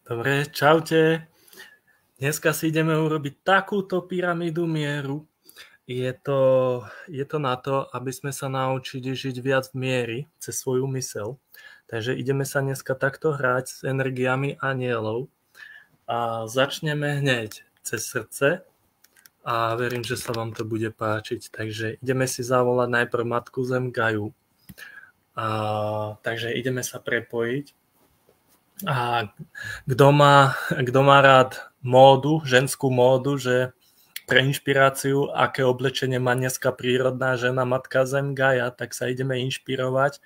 Dobre, čaute. Dneska si ideme urobiť takúto pyramídu mieru. Je to na to, aby sme sa naučili žiť viac v miery cez svoju myseľ. Takže ideme sa dneska takto hrať s energiami anielov a začneme hneď cez srdce a verím, že sa vám to bude páčiť. Takže ideme si zavolať najprv Matku Zem Gaju. Takže ideme sa prepojiť. A kto má rád módu, ženskú módu, že pre inšpiráciu, aké oblečenie má dneska prírodná žena Matka Zem Gaja, tak sa ideme inšpirovať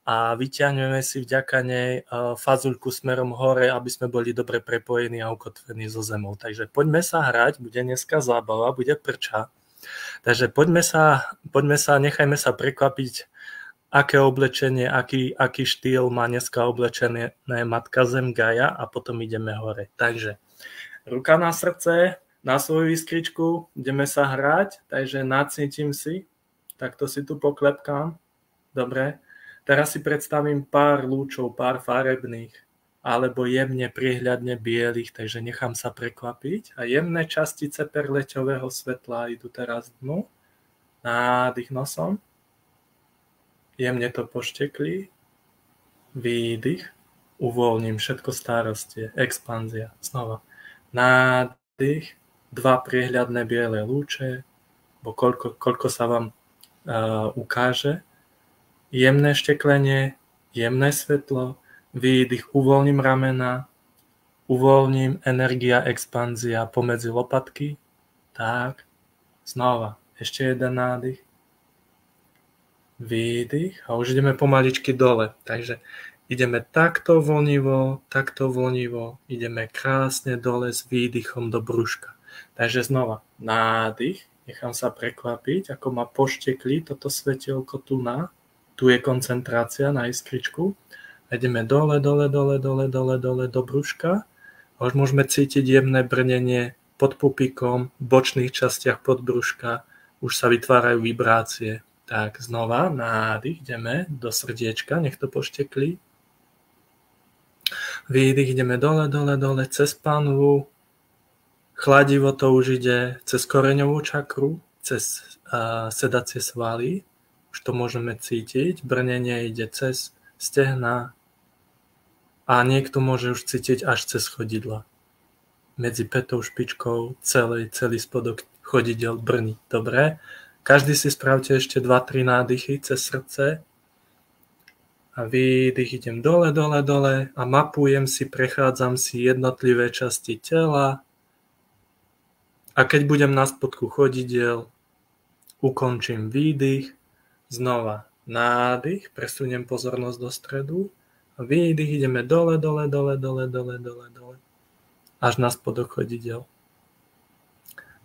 a vyťahneme si vďaka nej fazuľku smerom hore, aby sme boli dobre prepojení a ukotvení so zemou. Takže poďme sa hrať, bude dneska zábava, bude prča. Takže poďme sa, nechajme sa prekvapiť, aké oblečenie, aký štýl má dneska oblečené Matka Zem Gaja a potom ideme hore. Takže ruka na srdce, na svoju iskričku, ideme sa hrať, takže nacítim si, takto si tu poklepkám, dobre. Teraz si predstavím pár lúčov, pár farebných, alebo jemne priehľadne bielých, takže nechám sa prekvapiť a jemné častice perleťového svetla idú teraz dnu, nádych nosom, jemne to pošteklí, výdych, uvoľním všetko starostie, expanzia, znova, nádych, dva priehľadné biele lúče, bo koľko sa vám ukáže, jemné šteklenie, jemné svetlo, výdych, uvoľním ramena, uvoľním energia, expanzia pomedzi lopatky, tak, znova, ešte jeden nádych, výdych a už ideme pomaličky dole, takže ideme takto voľnivo, ideme krásne dole s výdychom do brúška. Takže znova nádych, nechám sa prekvapiť, ako ma poštekli toto svetielko tu je koncentrácia na iskričku. A ideme dole do brúška. A už môžeme cítiť jemné brnenie pod pupíkom, v bočných častiach podbrúška, už sa vytvárajú vibrácie. Tak znova nádych, ideme do srdiečka, nech to pošteklí. Výdych, ideme dole cez panvu. Chladivo to už ide cez koreňovú čakru, cez sedacie svaly. Už to môžeme cítiť. Brnenie ide cez stehná a niekto môže už cítiť až cez chodidla. Medzi pätou špičkou celý spodok chodidel brní. Dobre. Každý si spravte ešte 2-3 nádychy cez srdce. A výdych, idem dole a mapujem si, prechádzam si jednotlivé časti tela. A keď budem na spodku chodidel, ukončím výdych, znova nádych, presuniem pozornosť do stredu a výdych, ideme dole, až na spodok chodidel.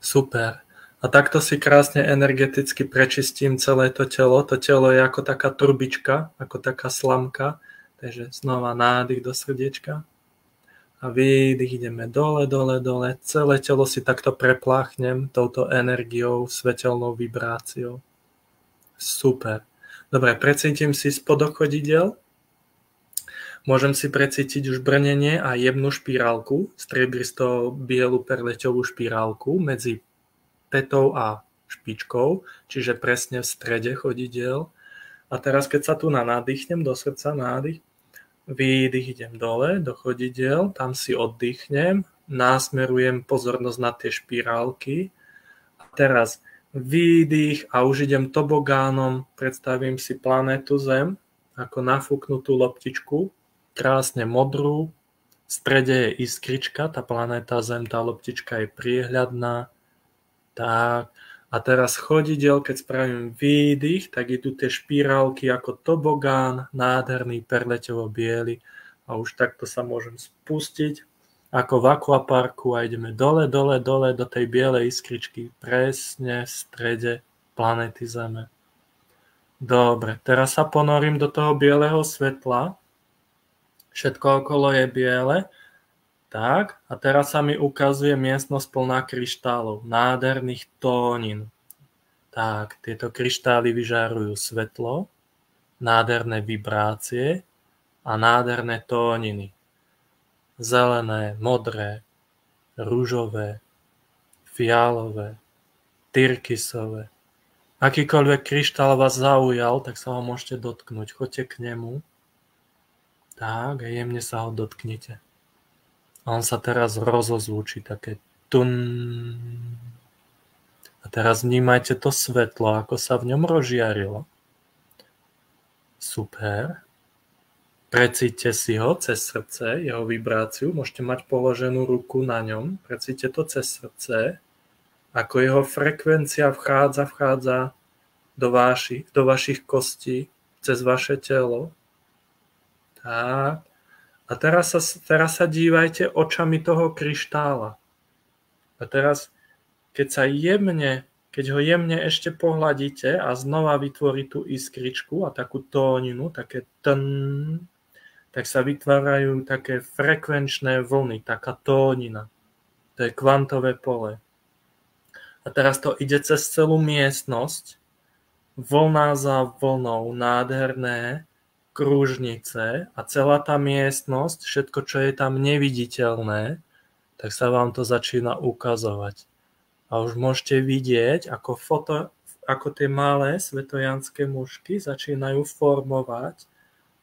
Super. A takto si krásne energeticky prečistím celé to telo. To telo je ako taká turbička, ako taká slamka. Takže znova nádych do srdiečka. A výdych, ideme dole. Celé telo si takto prepláchnem touto energiou, svetelnou vibráciou. Super. Dobre, precítim si spodok chodidel. Môžem si precítiť už brnenie a jemnú špirálku, striebristo bielu perleťovú špirálku medzi pätou a špičkou, čiže presne v strede chodidel. A teraz, keď sa tu nadýchnem do srdca, nádych, výdych, idem dole do chodidel, tam si oddychnem, nasmerujem pozornosť na tie špirálky. A teraz výdych a už idem tobogánom, predstavím si planétu Zem, ako nafúknutú loptičku, krásne modrú, v strede je iskrička, tá planéta Zem, tá loptička je priehľadná. Tak, a teraz chodidel, keď spravím výdych, tak idú tie špirálky ako tobogán, nádherný perleťovo-biely a už takto sa môžem spustiť ako v akvaparku a ideme dole do tej bielej iskričky, presne v strede planéty Zeme. Dobre, teraz sa ponorím do toho bieleho svetla, všetko okolo je biele. Tak, a teraz sa mi ukazuje miestnosť plná kryštálov, nádherných tónin. Tak, tieto kryštály vyžarujú svetlo, nádherné vibrácie a nádherné tóniny. zelené, modré, ružové, fialové, tyrkysové. Akýkoľvek kryštál vás zaujal, tak sa ho môžete dotknúť. Choďte k nemu. Tak, a jemne sa ho dotknite. A on sa teraz rozozvučí, také tun. A teraz vnímajte to svetlo, ako sa v ňom rozžiarilo. Super. Precíťte si ho cez srdce, jeho vibráciu. Môžete mať položenú ruku na ňom. Precíťte to cez srdce, ako jeho frekvencia vchádza do vašich kostí, cez vaše telo. Tak. A teraz sa dívajte očami toho kryštála. A teraz, keď ho jemne ešte pohľadíte a znova vytvorí tú iskričku a takú tóninu, také tn, tak sa vytvárajú také frekvenčné vlny, taká tónina. To je kvantové pole. A teraz to ide cez celú miestnosť, vlna za vlnou, nádherné kružnice a celá tá miestnosť, všetko, čo je tam neviditeľné, tak sa vám to začína ukazovať. A už môžete vidieť, ako tie malé svetojanské mužky začínajú formovať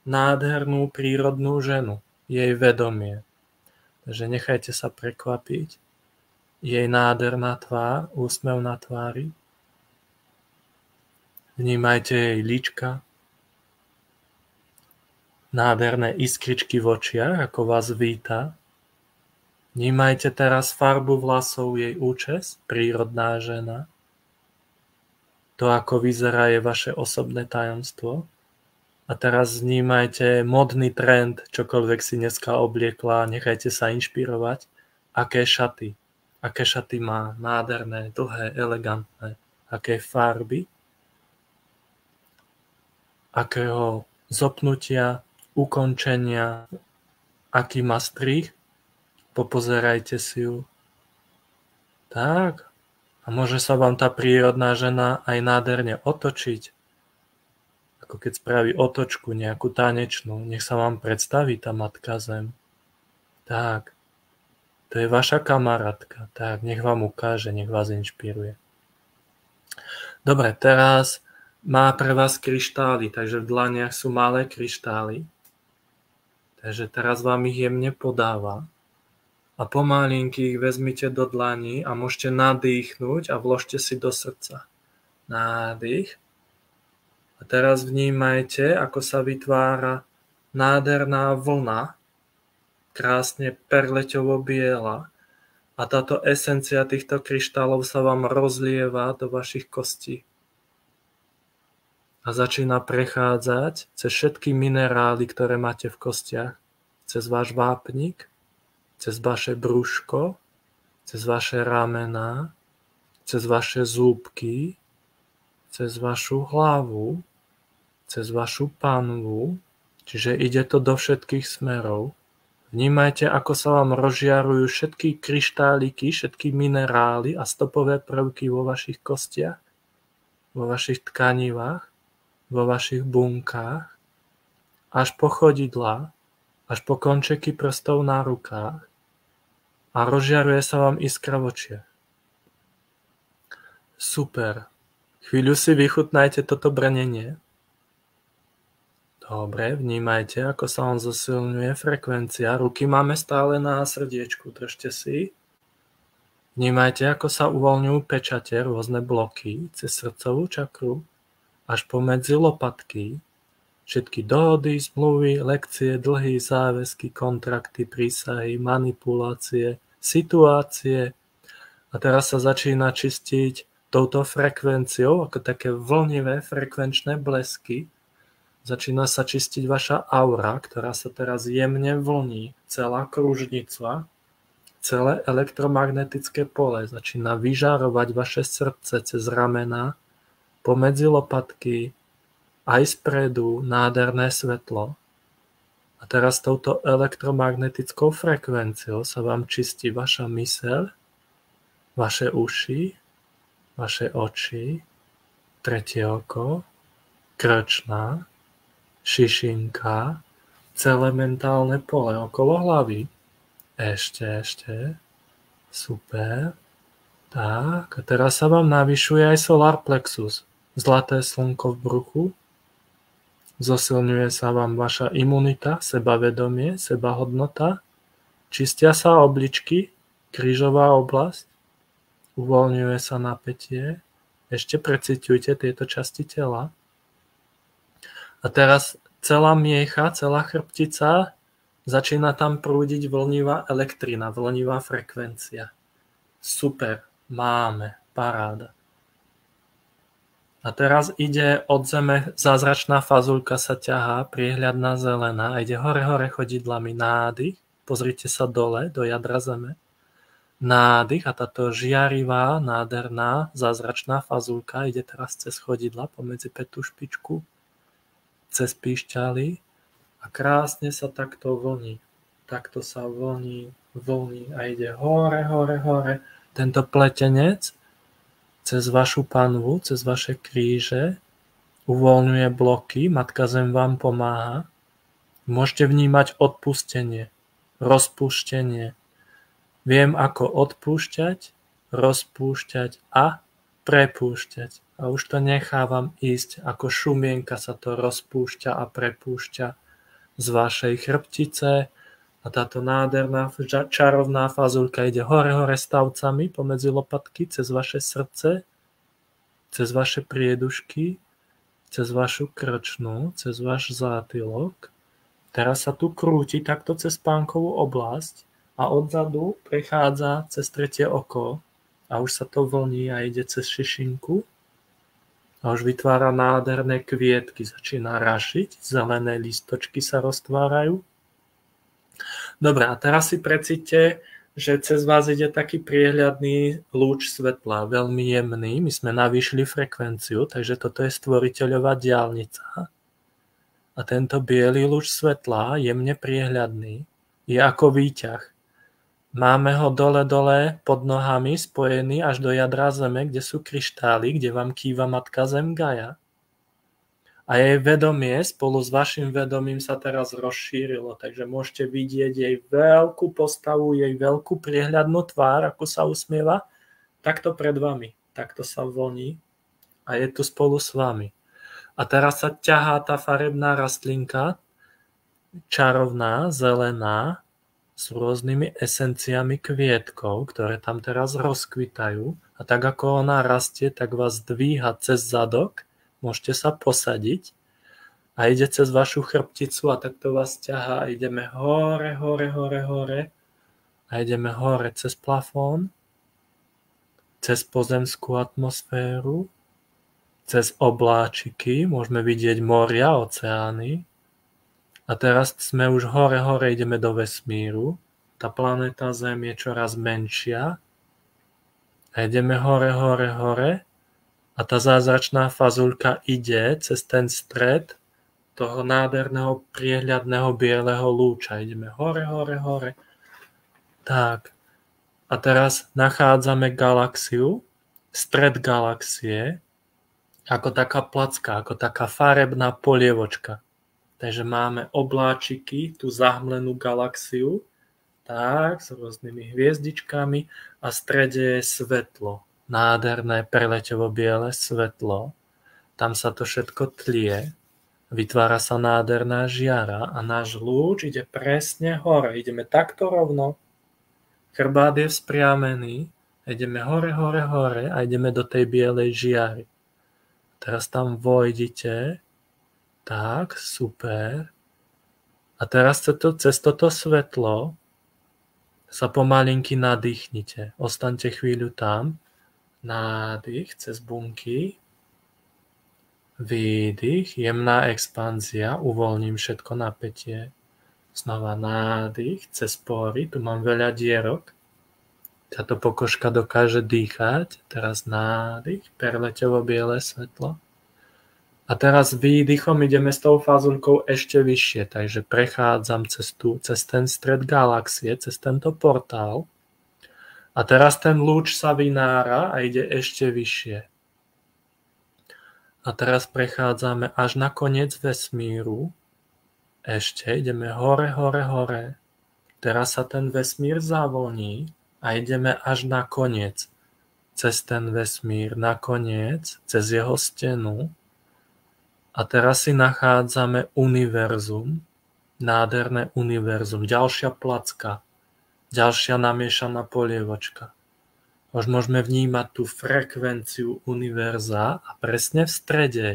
nádhernú prírodnú ženu, jej vedomie. Takže nechajte sa prekvapiť. Jej nádherná tvár, úsmev na tvári. Vnímajte jej líčka. Nádherné iskričky v očiach, ako vás víta. Vnímajte teraz farbu vlasov jej účes, prírodná žena. To, ako vyzerá, je vaše osobné tajomstvo. A teraz vnímajte modný trend, čokoľvek si dneska obliekla, nechajte sa inšpirovať, aké šaty má, nádherné, dlhé, elegantné, aké farby, akého zopnutia, ukončenia, aký má strih, popozerajte si ju. Tak, a môže sa vám tá prírodná žena aj nádherne otočiť, ako keď spraví otočku nejakú tanečnú, nech sa vám predstaví tá Matka Zem. Tak, to je vaša kamarátka, tak nech vám ukáže, nech vás inšpiruje. Dobre, teraz má pre vás kryštály, takže v dlaniach sú malé kryštály. Takže teraz vám ich jemne podáva. A pomalinky ich vezmite do dlaní a môžete nadýchnuť a vložte si do srdca. Nádych. A teraz vnímajte, ako sa vytvára nádherná vlna, krásne perleťovo biela. A táto esencia týchto kryštálov sa vám rozlieva do vašich kostí. A začína prechádzať cez všetky minerály, ktoré máte v kostiach. Cez váš vápnik, cez vaše brúško, cez vaše ramená, cez vaše zúbky, cez vašu hlavu, cez vašu panvu, čiže ide to do všetkých smerov. Vnímajte, ako sa vám rozžiarujú všetky kryštáliky, všetky minerály a stopové prvky vo vašich kostiach, vo vašich tkanivách, vo vašich bunkách, až po chodidlá, až po končeky prstov na rukách a rozžiaruje sa vám iskra v očiach. Super. Chvíľu si vychutnajte toto brnenie. Dobre, vnímajte, ako sa on zosilňuje frekvencia. Ruky máme stále na srdiečku, držte si. Vnímajte, ako sa uvoľňujú pečate, rôzne bloky cez srdcovú čakru, až pomedzi lopatky. Všetky dohody, zmluvy, lekcie, dlhy, záväzky, kontrakty, prísahy, manipulácie, situácie. A teraz sa začína čistiť touto frekvenciou, ako také vlnivé frekvenčné blesky. Začína sa čistiť vaša aura, ktorá sa teraz jemne vlní, celá kružnica, celé elektromagnetické pole. Začína vyžarovať vaše srdce cez ramená, pomedzi lopatky, aj spredu nádherné svetlo. A teraz touto elektromagnetickou frekvenciou sa vám čistí vaša myseľ, vaše uši, vaše oči, tretie oko, krčná, šišinka, celé mentálne pole okolo hlavy. Ešte. Super. Tak, a teraz sa vám navyšuje aj solar plexus. Zlaté slnko v bruchu. Zosilňuje sa vám vaša imunita, sebavedomie, sebahodnota. Čistia sa obličky, krížová oblasť. Uvoľňuje sa napätie. Ešte preciťujte tieto časti tela. A teraz celá miecha, celá chrbtica, začína tam prúdiť vlnivá elektrina, vlnivá frekvencia. Super, máme, paráda. A teraz ide od zeme, zázračná fazulka sa ťahá, priehľadná zelená, a ide hore chodidlami, nádych, pozrite sa dole, do jadra zeme, nádych a táto žiarivá, nádherná, zázračná fazulka ide teraz cez chodidla, pomedzi pätú špičku, cez píšťaly a krásne sa takto vlní. Takto sa vlní a ide hore. Tento pletenec cez vašu panvu, cez vaše kríže uvoľňuje bloky, Matka Zem vám pomáha. Môžete vnímať odpustenie, rozpúštenie. Viem, ako odpúšťať, rozpúšťať a prepúšťať. A už to nechávam ísť, ako šumienka sa to rozpúšťa a prepúšťa z vašej chrbtice a táto nádherná čarovná fazulka ide hore stavcami pomedzi lopatky, cez vaše srdce, cez vaše priedušky, cez vašu krčnu, cez váš zátylok. Teraz sa tu krúti takto cez spánkovú oblasť a odzadu prechádza cez tretie oko a už sa to vlní a ide cez šišinku a už vytvára nádherné kvietky, začína rašiť, zelené listočky sa roztvárajú. Dobre, a teraz si precíťte, že cez vás ide taký priehľadný lúč svetla, veľmi jemný, my sme navýšili frekvenciu, takže toto je stvoriteľová diaľnica. A tento biely lúč svetla, jemne priehľadný, je ako výťah. Máme ho dole pod nohami spojený až do jadra Zeme, kde sú kryštály, kde vám kýva Matka Zem Gaia. A jej vedomie spolu s vašim vedomím sa teraz rozšírilo, takže môžete vidieť jej veľkú postavu, jej veľkú priehľadnú tvár, ako sa usmieva, takto pred vami, takto sa vlní a je tu spolu s vami. A teraz sa ťahá tá farebná rastlinka, čarovná, zelená, s rôznymi esenciami kvietkov, ktoré tam teraz rozkvitajú. A tak ako ona rastie, tak vás dvíha cez zadok, môžete sa posadiť a ide cez vašu chrbticu a takto vás ťahá a ideme hore a ideme hore cez plafón, cez pozemskú atmosféru, cez obláčiky, môžeme vidieť moria, oceány. A teraz sme už hore, ideme do vesmíru. Tá planéta Zem je čoraz menšia. A ideme hore. A tá zázračná fazulka ide cez ten stred toho nádherného priehľadného bieleho lúča. Ideme hore. Tak. A teraz nachádzame galaxiu, stred galaxie, ako taká placka, ako taká farebná polievočka. Takže máme obláčiky, tú zahmlenú galaxiu, tak, s rôznymi hviezdičkami a v strede je svetlo, nádherné perleťovo-biele svetlo. Tam sa to všetko tlie, vytvára sa nádherná žiara a náš lúč ide presne hore. Ideme takto rovno, chrbát je vzpriamený, ideme hore a ideme do tej bielej žiary. Teraz tam vojdite. Tak, super. A teraz cez toto svetlo sa pomalinky nadýchnite. Ostaňte chvíľu tam. Nádych cez bunky. Výdych, jemná expanzia. Uvoľním všetko napätie. Znova nádych cez pory. Tu mám veľa dierok. Táto pokožka dokáže dýchať. Teraz nádych, perleťovo-biele svetlo. A teraz výdychom ideme s tou fazulkou ešte vyššie, takže prechádzam cez ten stred galaxie, cez tento portál. A teraz ten lúč sa vynára a ide ešte vyššie. A teraz prechádzame až na koniec vesmíru. Ešte ideme hore. Teraz sa ten vesmír zavoní a ideme až na koniec. Cez ten vesmír, nakoniec, cez jeho stenu. A teraz si nachádzame univerzum, nádherné univerzum, ďalšia placka, ďalšia namiešaná polievočka. Už môžeme vnímať tú frekvenciu univerza a presne v strede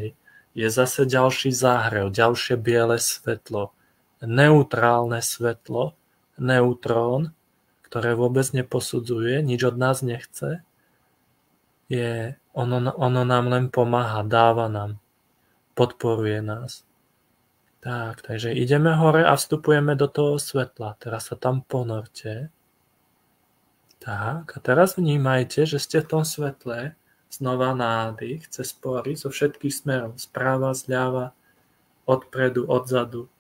je zase ďalší záhrev, ďalšie biele svetlo, neutrálne svetlo, neutrón, ktoré vôbec neposudzuje, nič od nás nechce, ono nám len pomáha, dáva nám, podporuje nás. Takže ideme hore a vstupujeme do toho svetla. Teraz sa tam ponorte. A teraz vnímajte, že ste v tom svetle, znova nádych cez pory zo všetkých smerov, správa, zľava, odpredu, odzadu,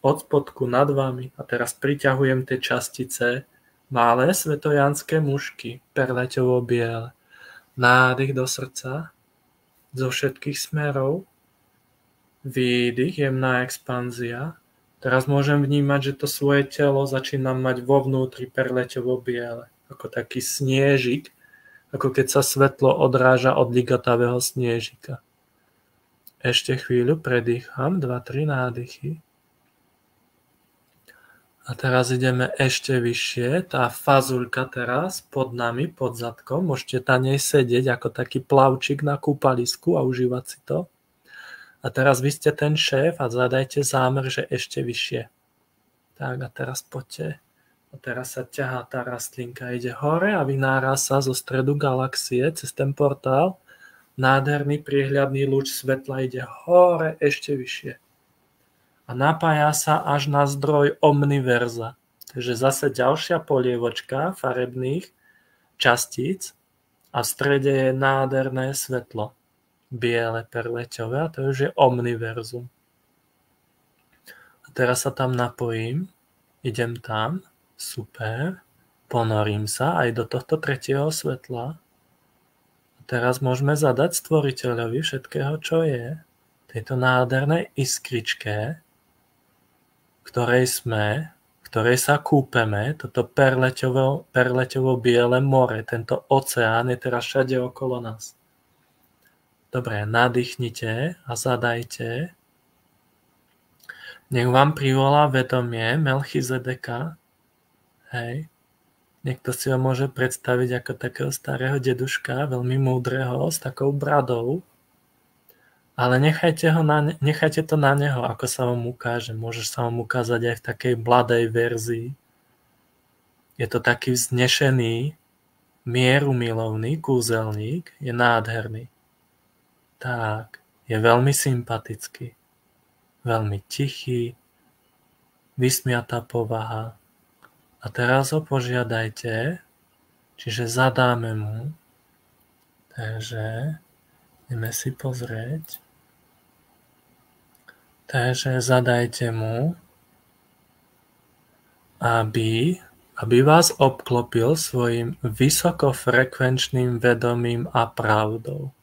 od spodku nad vami. A teraz priťahujem tie častice, malé svetojanské mušky, perleťovo biele. Nádych do srdca, zo všetkých smerov, výdych, jemná expanzia. Teraz môžem vnímať, že to svoje telo začínam mať vo vnútri perleťovo biele, ako taký sniežik, ako keď sa svetlo odráža od ligotavého sniežika. Ešte chvíľu predýcham, 2-3 nádychy. A teraz ideme ešte vyššie, tá fazuľka teraz pod nami, pod zadkom, môžete na nej sedieť ako taký plavčík na kúpalisku a užívať si to. A teraz vy ste ten šéf a zadajte zámer, že ešte vyššie. Tak a teraz poďte. A teraz sa ťahá tá rastlinka, ide hore a vynára sa zo stredu galaxie cez ten portál. Nádherný priehľadný lúč svetla ide hore ešte vyššie. A napája sa až na zdroj omniverza. Takže zase ďalšia polievočka farebných častíc a v strede je nádherné svetlo. Biele perleťové a to už je omniverzum. A teraz sa tam napojím, idem tam, super, ponorím sa aj do tohto tretieho svetla. A teraz môžeme zadať stvoriteľovi všetkého, čo je, tejto nádhernej iskričke, ktorej sa kúpeme, toto perleťovo biele more, tento oceán je teraz všade okolo nás. Dobre, nadýchnite a zadajte. Nech vám privolá vedomie Melchizedeka. Hej. Niekto si ho môže predstaviť ako takého starého deduška, veľmi múdreho, s takou bradou. Ale nechajte to na neho, ako sa vám ukáže. Môže sa vám ukázať aj v takej mladej verzii. Je to taký vznešený, mierumilovný kúzelník, je nádherný. Tak, je veľmi sympatický, veľmi tichý, vysmiatá povaha. A teraz ho požiadajte, čiže zadáme mu. Takže ideme si pozrieť. Takže zadajte mu, aby vás obklopil svojim vysokofrekvenčným vedomím a pravdou.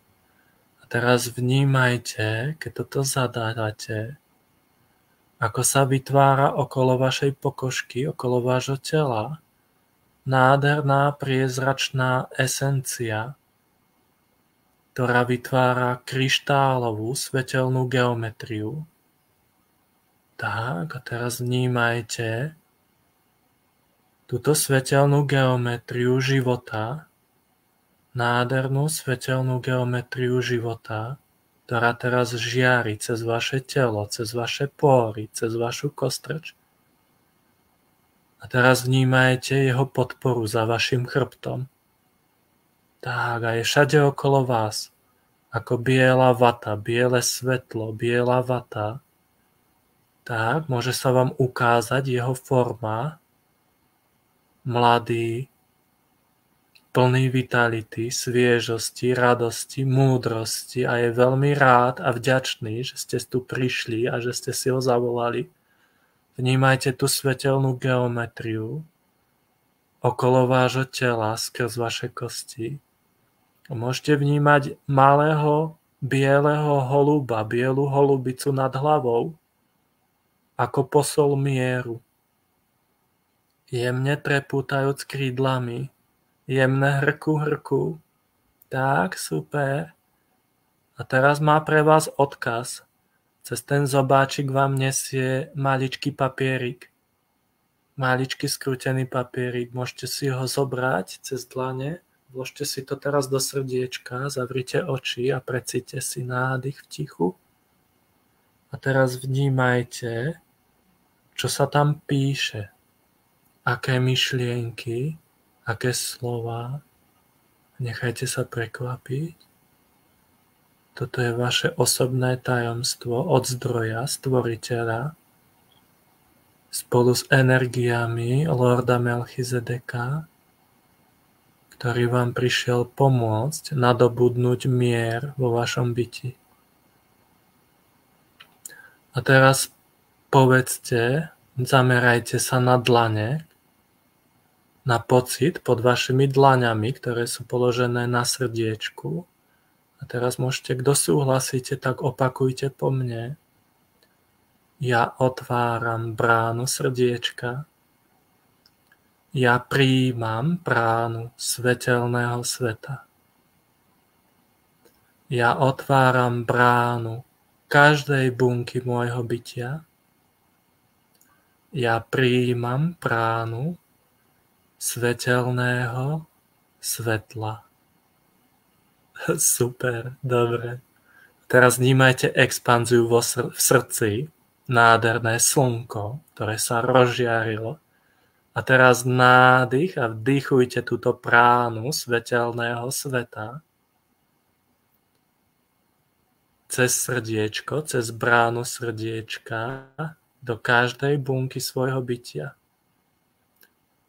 A teraz vnímajte, keď toto zadávate, ako sa vytvára okolo vašej pokožky, okolo vášho tela, nádherná priezračná esencia, ktorá vytvára kryštálovú svetelnú geometriu. Tak, a teraz vnímajte túto svetelnú geometriu života, nádhernú svetelnú geometriu života, ktorá teraz žiari cez vaše telo, cez vaše póry, cez vašu kostrč. A teraz vnímajte jeho podporu za vašim chrbtom. Tak, a je všade okolo vás, ako biela vata, biele svetlo, biela vata. Tak, môže sa vám ukázať jeho forma, mladý, plný vitality, sviežosti, radosti, múdrosti a je veľmi rád a vďačný, že ste tu prišli a že ste si ho zavolali. Vnímajte tú svetelnú geometriu okolo vášho tela skrz vaše kosti. A môžete vnímať malého bieleho holuba, bielu holubicu nad hlavou, ako posol mieru. Jemne trepútajúc krídlami. Jemné hrku. Tak, super. A teraz má pre vás odkaz. Cez ten zobáčik vám nesie maličký papierik. Maličký skrútený papierik. Môžete si ho zobrať cez dlane. Vložte si to teraz do srdiečka. Zavrite oči a precíťte si nádych v tichu. A teraz vnímajte, čo sa tam píše. Aké myšlienky, aké slova. Nechajte sa prekvapiť. Toto je vaše osobné tajomstvo od zdroja, stvoriteľa, spolu s energiami Lorda Melchizedeka, ktorý vám prišiel pomôcť nadobudnúť mier vo vašom byti. A teraz povedzte, zamerajte sa na dlane, na pocit pod vašimi dlaňami, ktoré sú položené na srdiečku. A teraz môžete, kto súhlasíte, tak opakujte po mne. Ja otváram bránu srdiečka. Ja prijímam bránu svetelného sveta. Ja otváram bránu každej bunky môjho bytia. Ja prijímam bránu svetelného svetla. Super, dobre. Teraz vnímajte expanziu v srdci, nádherné slnko, ktoré sa rozžiarilo. A teraz nádych a vdýchujte túto pránu svetelného sveta cez srdiečko, cez bránu srdiečka do každej bunky svojho bytia.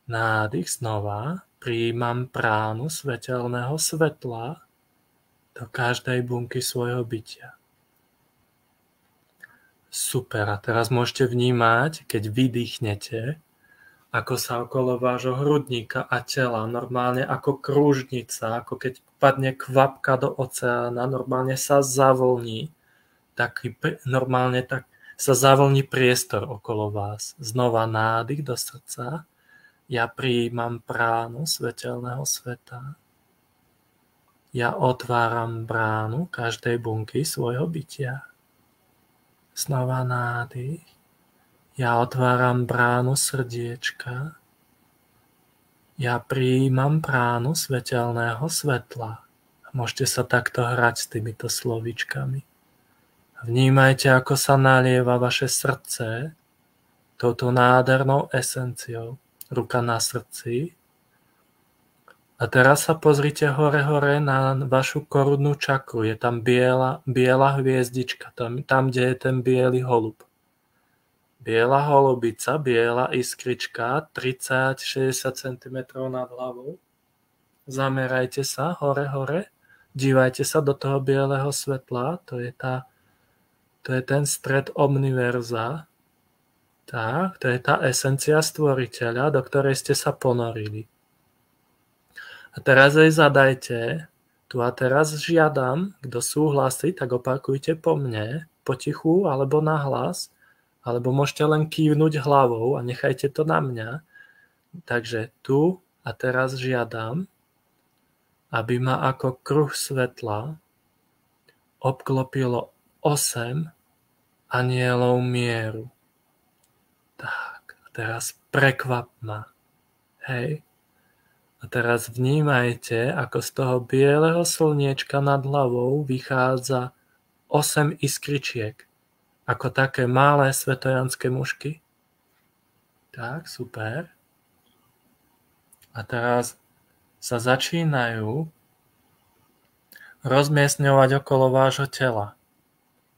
Nádych znova, prijímam pránu svetelného svetla do každej bunky svojho bytia. Super, a teraz môžete vnímať, keď vydýchnete, ako sa okolo vášho hrudníka a tela, normálne ako krúžnica, ako keď padne kvapka do oceána, normálne sa zavlní, normálne tak sa zavlní priestor okolo vás. Znova nádych do srdca. Ja prijímam pránu svetelného sveta. Ja otváram bránu každej bunky svojho bytia. Znova nádych. Ja otváram bránu srdiečka. Ja prijímam bránu svetelného svetla. Môžete sa takto hrať s týmito slovíčkami. Vnímajte, ako sa nalieva vaše srdce touto nádhernou esenciou. Ruka na srdci. A teraz sa pozrite hore na vašu korunnú čakru. Je tam biela hviezdička, tam, kde je ten biely holub. Biela holubica, biela iskrička, 30-60 cm nad hlavou. Zamerajte sa hore, dívajte sa do toho bieleho svetla, to je ten stred omniverza. Tak, to je tá esencia stvoriteľa, do ktorej ste sa ponorili. A teraz jej zadajte, tu a teraz žiadam, kto súhlasí, tak opakujte po mne, potichu alebo nahlas, alebo môžete len kývnuť hlavou a nechajte to na mňa. Takže tu a teraz žiadam, aby ma ako kruh svetla obklopilo 8 anielov mieru. Tak, a teraz prekvap ma. Hej. A teraz vnímajte, ako z toho bieleho slniečka nad hlavou vychádza 8 iskričiek, ako také malé svetojanské mušky. Tak, super. A teraz sa začínajú rozmiestňovať okolo vášho tela.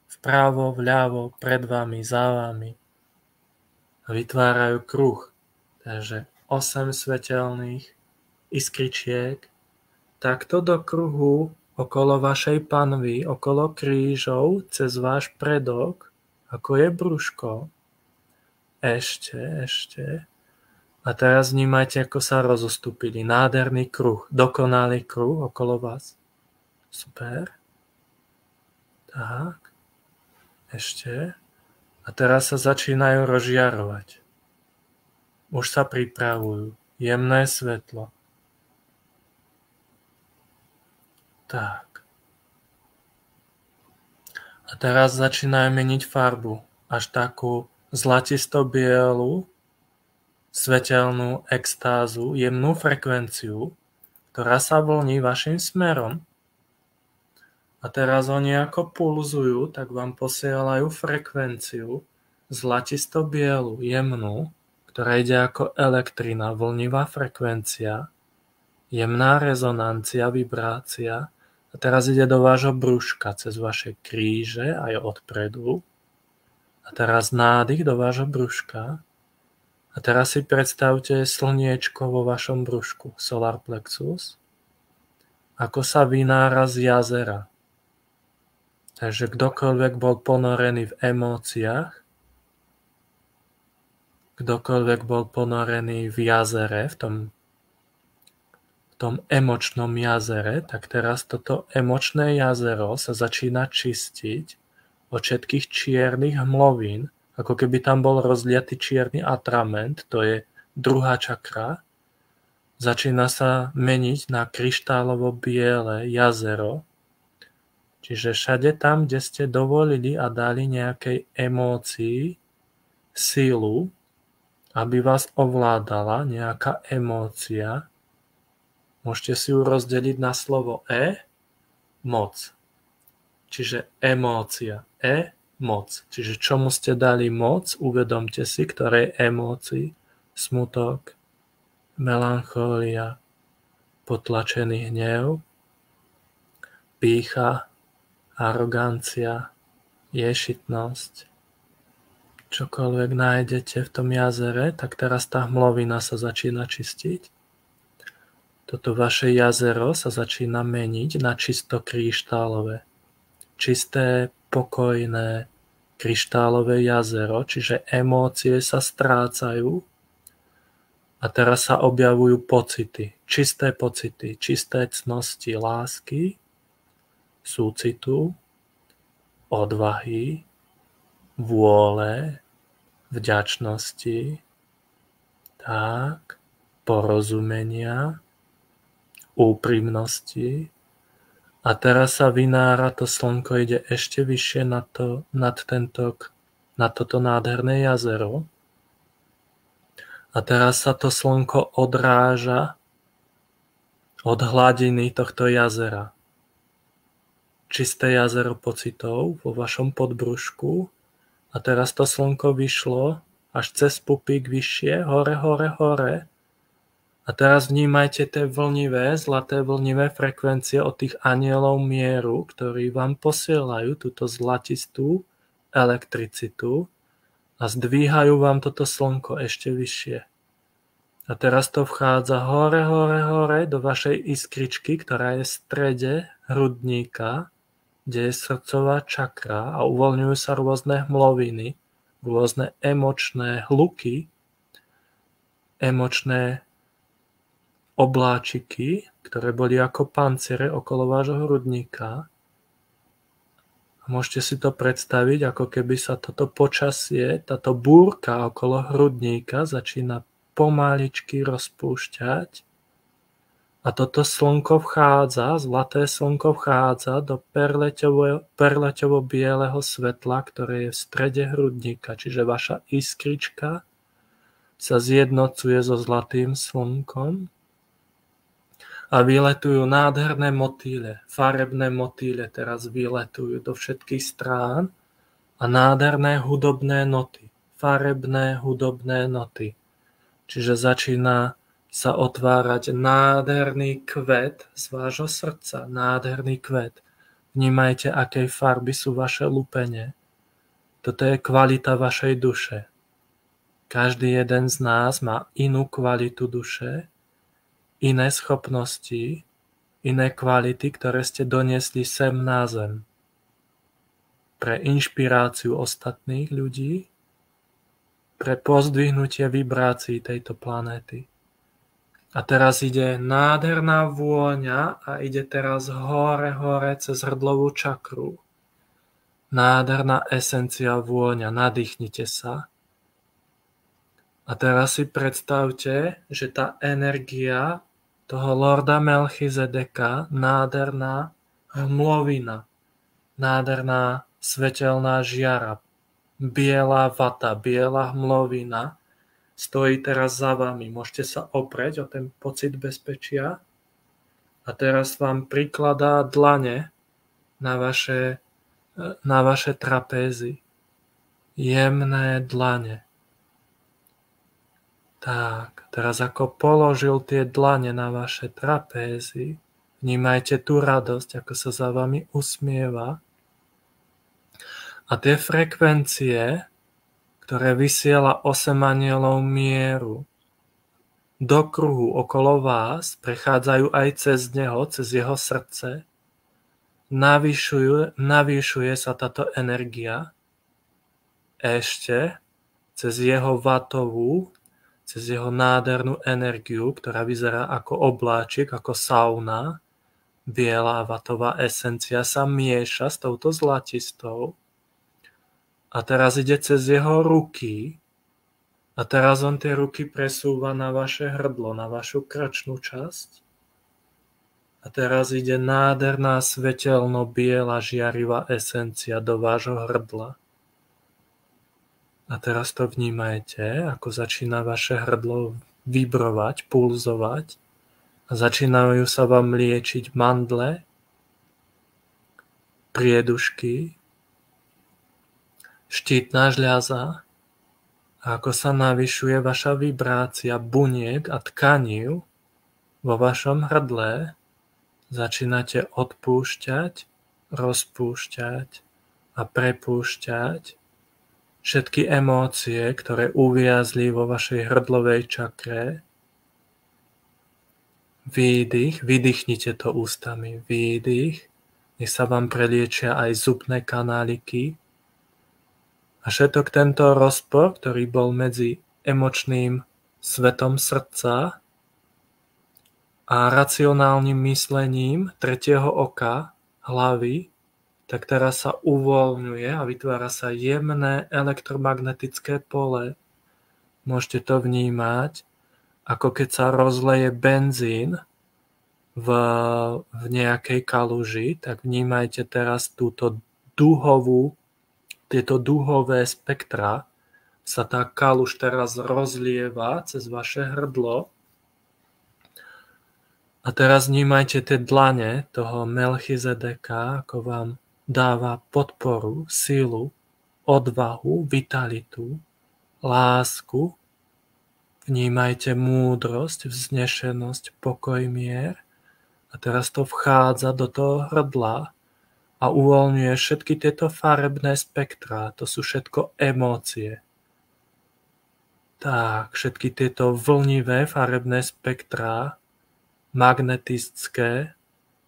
Vpravo, vľavo, pred vami, za vami. A vytvárajú kruh. Takže 8 svetelných iskričiek, takto do kruhu okolo vašej panvy, okolo krížov, cez váš predok, ako je brúško. Ešte. A teraz vnímajte, ako sa rozostúpili. Nádherný kruh, dokonalý kruh okolo vás. Super. Tak. Ešte. A teraz sa začínajú rozžiarovať. Už sa pripravujú. Jemné svetlo. Tak. A teraz začínajú meniť farbu. Až takú zlatisto-bielu, svetelnú extázu, jemnú frekvenciu, ktorá sa vlní vašim smerom. A teraz oni ako pulzujú, tak vám posielajú frekvenciu zlatisto-bielu, jemnú, ktorá ide ako elektrina, vlnivá frekvencia, jemná rezonancia, vibrácia. A teraz ide do vášho brúška, cez vaše kríže aj odpredu. A teraz nádych do vášho brúška. A teraz si predstavte slniečko vo vašom brúšku, solar plexus, ako sa vynára z jazera. Takže kdokoľvek bol ponorený v emóciách, kdokoľvek bol ponorený v jazere, v tom emočnom jazere, tak teraz toto emočné jazero sa začína čistiť od všetkých čiernych hmlovín, ako keby tam bol rozliatý čierny atrament, to je druhá čakra. Začína sa meniť na kryštálovo-biele jazero, čiže všade tam, kde ste dovolili a dali nejakej emócii sílu, aby vás ovládala nejaká emócia, môžete si ju rozdeliť na slovo moc. Čiže emócia. Moc. Čiže čomu ste dali moc, uvedomte si, ktorej emócii, smutok, melanchólia, potlačený hnev, pýcha, arogancia, ješitnosť. Čokoľvek nájdete v tom jazere, tak teraz tá hmlovina sa začína čistiť. Toto vaše jazero sa začína meniť na čisto kryštálové. Čisté, pokojné, kryštálové jazero, čiže emócie sa strácajú a teraz sa objavujú pocity, čisté cnosti lásky, súcitu, odvahy, vôle, vďačnosti, tak, porozumenia, úprimnosti. A teraz sa vynára, to slnko ide ešte vyššie nad toto nádherné jazero. A teraz sa to slnko odráža od hladiny tohto jazera. Čisté jazero pocitov vo vašom podbrušku. A teraz to slnko vyšlo až cez pupík vyššie, hore. A teraz vnímajte tie zlaté vlnivé frekvencie od tých anielov mieru, ktorí vám posielajú túto zlatistú elektricitu a zdvíhajú vám toto slnko ešte vyššie. A teraz to vchádza hore do vašej iskričky, ktorá je v strede hrudníka, kde je srdcová čakra a uvoľňujú sa rôzne hmloviny, rôzne emočné hluky, emočné obláčiky, ktoré boli ako panciere okolo vášho hrudníka. A môžete si to predstaviť, ako keby sa toto počasie, táto búrka okolo hrudníka začína pomaličky rozpúšťať. A toto slnko vchádza, zlaté slnko vchádza do perleťovo-bieleho svetla, ktoré je v strede hrudníka, čiže vaša iskrička sa zjednocuje so zlatým slnkom. A vyletujú nádherné motýle, farebné motýle teraz vyletujú do všetkých strán a nádherné hudobné noty, farebné hudobné noty. Čiže začína sa otvárať nádherný kvet z vášho srdca, nádherný kvet. Vnímajte, akej farby sú vaše lupene. Toto je kvalita vašej duše. Každý jeden z nás má inú kvalitu duše, iné schopnosti, iné kvality, ktoré ste doniesli sem na zem. Pre inšpiráciu ostatných ľudí, pre pozdvihnutie vibrácií tejto planéty. A teraz ide nádherná vôňa a ide teraz hore cez hrdlovú čakru. Nádherná esencia vôňa, nadýchnite sa. A teraz si predstavte, že tá energia toho Lorda Melchizedeka, nádherná hmlovina, nádherná svetelná žiara, biela vata, biela hmlovina, stojí teraz za vami. Môžete sa oprieť o ten pocit bezpečia a teraz vám prikladá dlane na vaše trapézy. Jemné dlane. Tak, teraz ako položil tie dlane na vaše trapézy, vnímajte tú radosť, ako sa za vami usmieva. A tie frekvencie, ktoré vysiela 8 anielov mieru do kruhu okolo vás, prechádzajú aj cez neho, cez jeho srdce. Navyšuje sa táto energia ešte cez jeho vatovú, cez jeho nádhernú energiu, ktorá vyzerá ako obláčik, ako sauna. Biela vatová esencia sa mieša s touto zlatistou. A teraz ide cez jeho ruky. A teraz on tie ruky presúva na vaše hrdlo, na vašu krčnú časť. A teraz ide nádherná svetelno-biela žiarivá esencia do vášho hrdla. A teraz to vnímajte, ako začína vaše hrdlo vibrovať, pulzovať. A začínajú sa vám liečiť mandle, priedušky, štítna žľaza. A ako sa navyšuje vaša vibrácia buniek a tkanív vo vašom hrdle, začínate odpúšťať, rozpúšťať a prepúšťať všetky emócie, ktoré uviazli vo vašej hrdlovej čakre. Výdych, vydýchnite to ústami, výdych, nech sa vám preliečia aj zubné kanáliky. A všetok tento rozpor, ktorý bol medzi emočným svetom srdca a racionálnym myslením tretieho oka, hlavy, tak teraz sa uvoľňuje a vytvára sa jemné elektromagnetické pole. Môžete to vnímať, ako keď sa rozleje benzín v nejakej kaluži, tak vnímajte teraz tieto dúhové spektra, sa tá kaluž teraz rozlieva cez vaše hrdlo. A teraz vnímajte tie dlane toho Melchizedeka, ako vám dáva podporu, silu, odvahu, vitalitu, lásku. Vnímajte múdrosť, vznešenosť, pokoj, mier. A teraz to vchádza do toho hrdla a uvoľňuje všetky tieto farebné spektrá. To sú všetko emócie. Tak, všetky tieto vlnivé farebné spektrá, magnetické,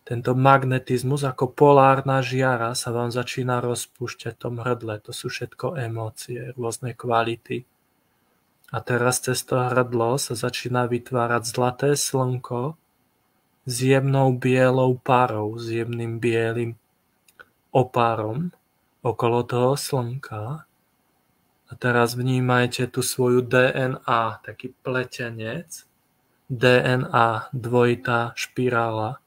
tento magnetizmus ako polárna žiara sa vám začína rozpúšťať v tom hrdle. To sú všetko emócie, rôzne kvality. A teraz cez to hrdlo sa začína vytvárať zlaté slnko s jemnou bielou parou, s jemným bielým opárom okolo toho slnka. A teraz vnímajte tú svoju DNA, taký pletenec, DNA, dvojitá špirála,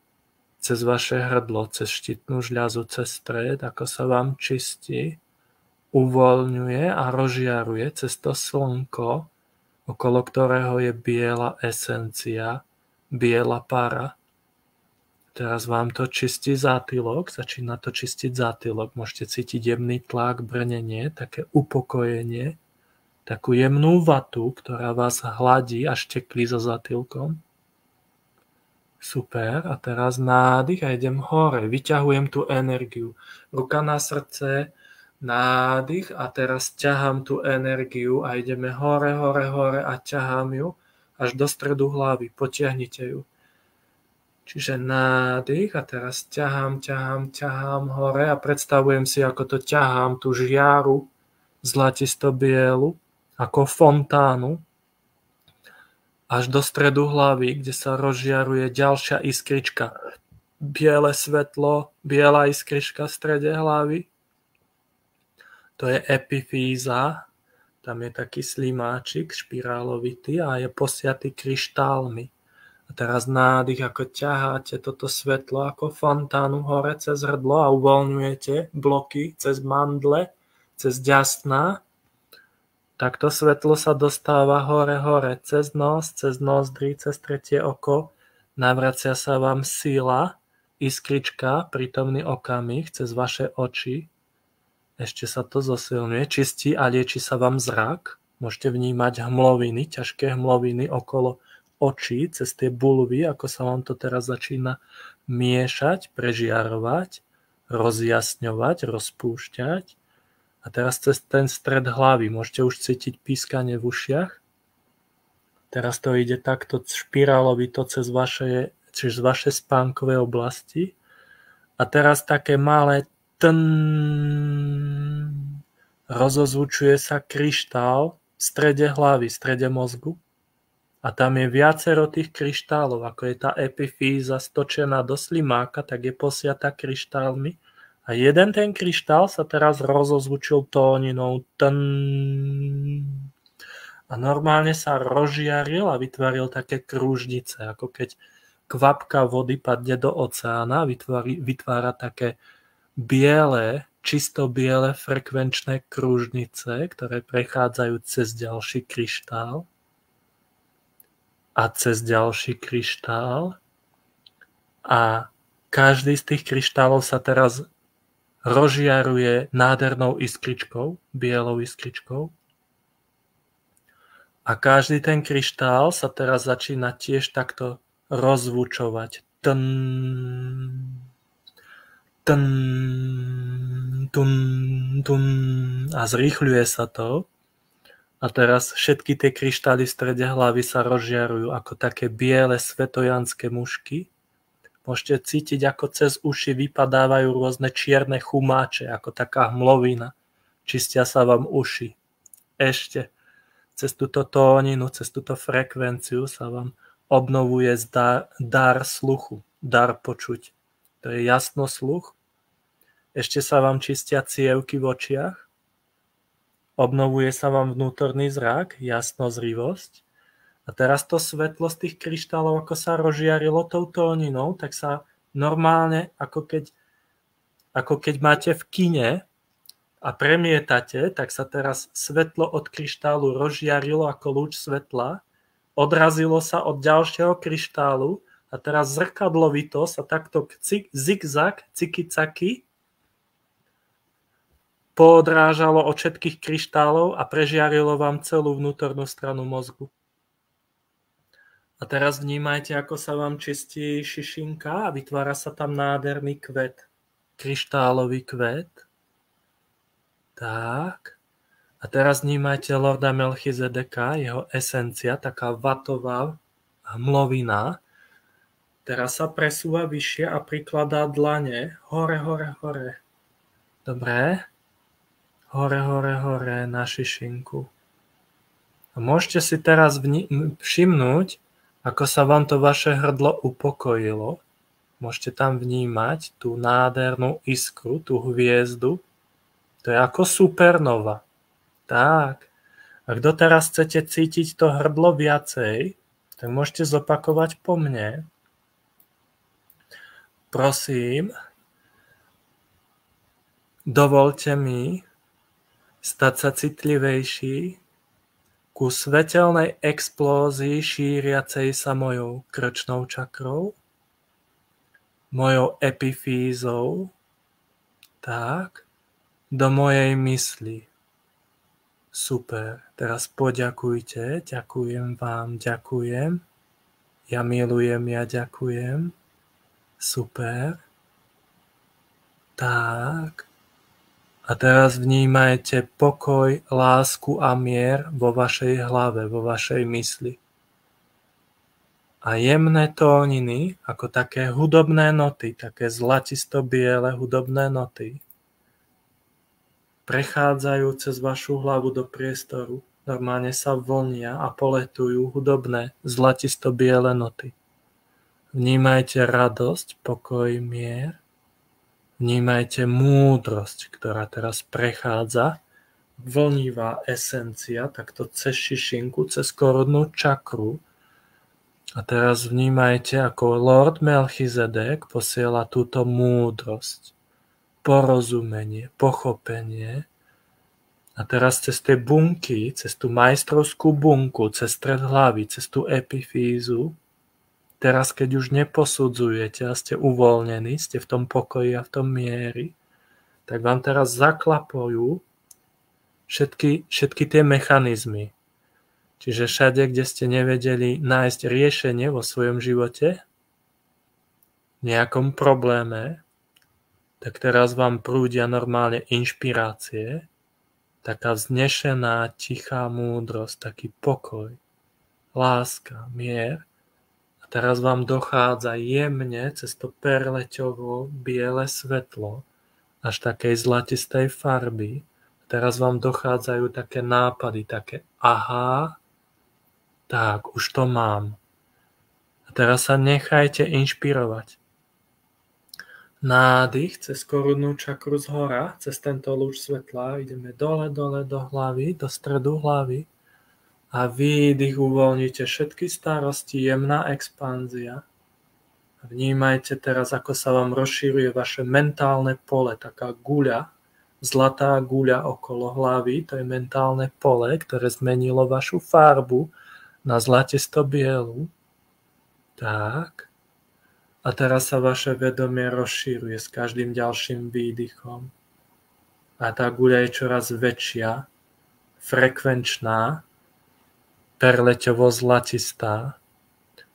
cez vaše hrdlo, cez štítnu žľazu, cez stred, ako sa vám čistí, uvoľňuje a rozžiaruje cez to slnko, okolo ktorého je biela esencia, biela para. Teraz vám to čistí zátylok, začína to čistiť zátylok. Môžete cítiť jemný tlak, brnenie, také upokojenie, takú jemnú vatu, ktorá vás hladí a šteklí za zátylkom. Super, a teraz nádych a idem hore, vyťahujem tú energiu. Ruka na srdce, nádych a teraz ťahám tú energiu a ideme hore, hore, hore a ťahám ju až do stredu hlavy, potiahnite ju. Čiže nádych a teraz ťahám hore a predstavujem si, ako to ťahám, tú žiaru zlatisto-bielu, ako fontánu, až do stredu hlavy, kde sa rozžiaruje ďalšia iskrička. Biele svetlo, biela iskrička v strede hlavy. To je epifýza, Tam je taký slimáčik špirálovitý a je posiatý kryštálmi. A teraz nádych, ako ťaháte toto svetlo ako fontánu hore cez hrdlo a uvoľňujete bloky cez mandle, cez ďasná. Tak to svetlo sa dostáva hore, cez nos, cez nozdry, cez tretie oko. Navracia sa vám sila, iskrička, prítomný okamih cez vaše oči. Ešte sa to zosilňuje, čistí a lieči sa vám zrak. Môžete vnímať hmloviny, ťažké hmloviny okolo očí, cez tie bulvy, ako sa vám to teraz začína miešať, prežiarovať, rozjasňovať, rozpúšťať. A teraz cez ten stred hlavy môžete už cítiť pískanie v ušiach. Teraz to ide takto špirálovito cez vaše spánkové oblasti. A teraz také malé rozozvučuje sa kryštál v strede hlavy, v strede mozgu. A tam je viacero tých kryštálov, ako je tá epifýza stočená do slimáka, tak je posiata kryštálmi. A jeden ten kryštál sa teraz rozozvučil tóninou a normálne sa rozžiaril a vytvoril také krúžnice, ako keď kvapka vody padne do oceána, vytvára také biele, čisto biele frekvenčné krúžnice, ktoré prechádzajú cez ďalší kryštál a cez ďalší kryštál. A každý z tých kryštálov sa teraz rozžiaruje nádhernou iskričkou, bielou iskričkou. A každý ten kryštál sa teraz začína tiež takto rozvučovať. A zrýchľuje sa to. A teraz všetky tie kryštály v strede hlavy sa rozžiarujú ako také biele svetojanské mušky. Môžete cítiť, ako cez uši vypadávajú rôzne čierne chumáče, ako taká hmlovina. Čistia sa vám uši. Ešte cez túto tóninu, cez túto frekvenciu sa vám obnovuje dar sluchu, dar počuť. To je jasnosluch. Ešte sa vám čistia cievky v očiach. Obnovuje sa vám vnútorný zrak, jasnozrivosť. A teraz to svetlo z tých kryštálov, ako sa rozžiarilo tou tóninou, tak sa normálne, ako keď máte v kine a premietate, tak sa teraz svetlo od kryštálu rozžiarilo ako lúč svetla, odrazilo sa od ďalšieho kryštálu a teraz zrkadlovito sa takto zigzag, ciky-caky poodrážalo od všetkých kryštálov a prežiarilo vám celú vnútornú stranu mozgu. A teraz vnímajte, ako sa vám čistí šišinka a vytvára sa tam nádherný kvet, kryštálový kvet. Tak. A teraz vnímajte Lorda Melchizedeka, jeho esencia, taká vatová hmlovina. Teraz sa presúva vyššie a prikladá dlane hore, hore, hore. Dobre. Hore, hore, hore na šišinku. A môžete si teraz všimnúť, ako sa vám to vaše hrdlo upokojilo. Môžete tam vnímať tú nádhernú iskru, tú hviezdu. To je ako supernova. Tak. A kto teraz chcete cítiť to hrdlo viacej, tak môžete zopakovať po mne. Prosím, dovolte mi stať sa citlivejší ku svetelnej explózii šíriacej sa mojou krčnou čakrou, mojou epifýzou, tak, do mojej mysli. Super. Teraz poďakujte. Ďakujem vám, ďakujem. Ja milujem, ja ďakujem. Super. Tak. A teraz vnímajte pokoj, lásku a mier vo vašej hlave, vo vašej mysli. A jemné tóniny, ako také hudobné noty, také zlatisto-biele hudobné noty, prechádzajú cez vašu hlavu do priestoru. Normálne sa vlnia a poletujú hudobné zlatisto-biele noty. Vnímajte radosť, pokoj, mier. Vnímajte múdrosť, ktorá teraz prechádza vlnivá esencia, takto cez šišinku, cez korodnú čakru. A teraz vnímajte, ako Lord Melchizedek posiela túto múdrosť, porozumenie, pochopenie. A teraz cez tie bunky, cez tú majstrovskú bunku, cez stred hlavy, cez tú epifízu, teraz keď už neposudzujete a ste uvoľnení, ste v tom pokoji a v tom mieri, tak vám teraz zaklapujú všetky tie mechanizmy. Čiže všade, kde ste nevedeli nájsť riešenie vo svojom živote, v nejakom probléme, tak teraz vám prúdia normálne inšpirácie, taká vznešená, tichá múdrosť, taký pokoj, láska, mier. A teraz vám dochádza jemne cez to perleťovo biele svetlo, až takej zlatistej farby. A teraz vám dochádzajú také nápady, také aha, tak, už to mám. A teraz sa nechajte inšpirovať. Nádych cez korunnú čakru zhora, cez tento lúč svetla, ideme dole do hlavy, do stredu hlavy a výdych uvoľnite všetky starosti, jemná expanzia. A vnímajte teraz, ako sa vám rozšíruje vaše mentálne pole, taká guľa, zlatá guľa okolo hlavy, to je mentálne pole, ktoré zmenilo vašu farbu na zlatisto-bielu. Tak. A teraz sa vaše vedomie rozšíruje s každým ďalším výdychom. A tá guľa je čoraz väčšia, frekvenčná, perleťovo-zlatistá.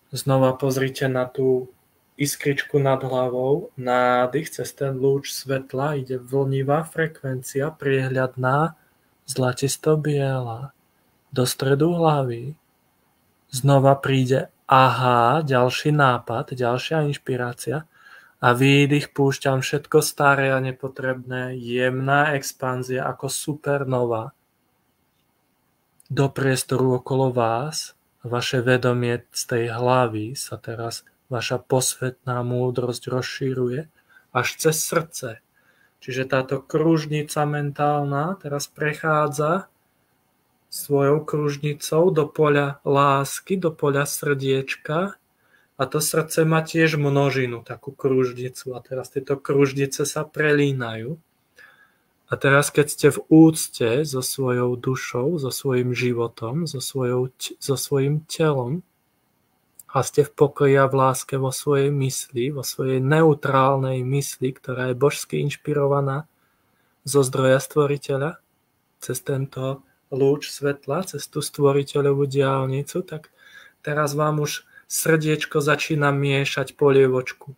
Znova pozrite na tú iskričku nad hlavou, nádych cez ten lúč svetla, ide vlnivá frekvencia, priehľadná, zlatisto-biela, do stredu hlavy. Znova príde aha, ďalší nápad, ďalšia inšpirácia a výdych púšťam všetko staré a nepotrebné, jemná expanzia ako supernova do priestoru okolo vás a vaše vedomie z tej hlavy sa teraz vaša posvetná múdrosť rozšíruje až cez srdce. Čiže táto kružnica mentálna teraz prechádza svojou kružnicou do poľa lásky, do poľa srdiečka a to srdce má tiež množinu, takú kružnicu a teraz tieto kružnice sa prelínajú a teraz keď ste v úcte so svojou dušou, so svojím životom, so svojím telom a ste v pokoji a v láske vo svojej mysli, vo svojej neutrálnej mysli, ktorá je božsky inšpirovaná zo zdroja stvoriteľa cez tento lúč svetla, cez tú stvoriteľovú diaľnicu, tak teraz vám už srdiečko začína miešať polievočku.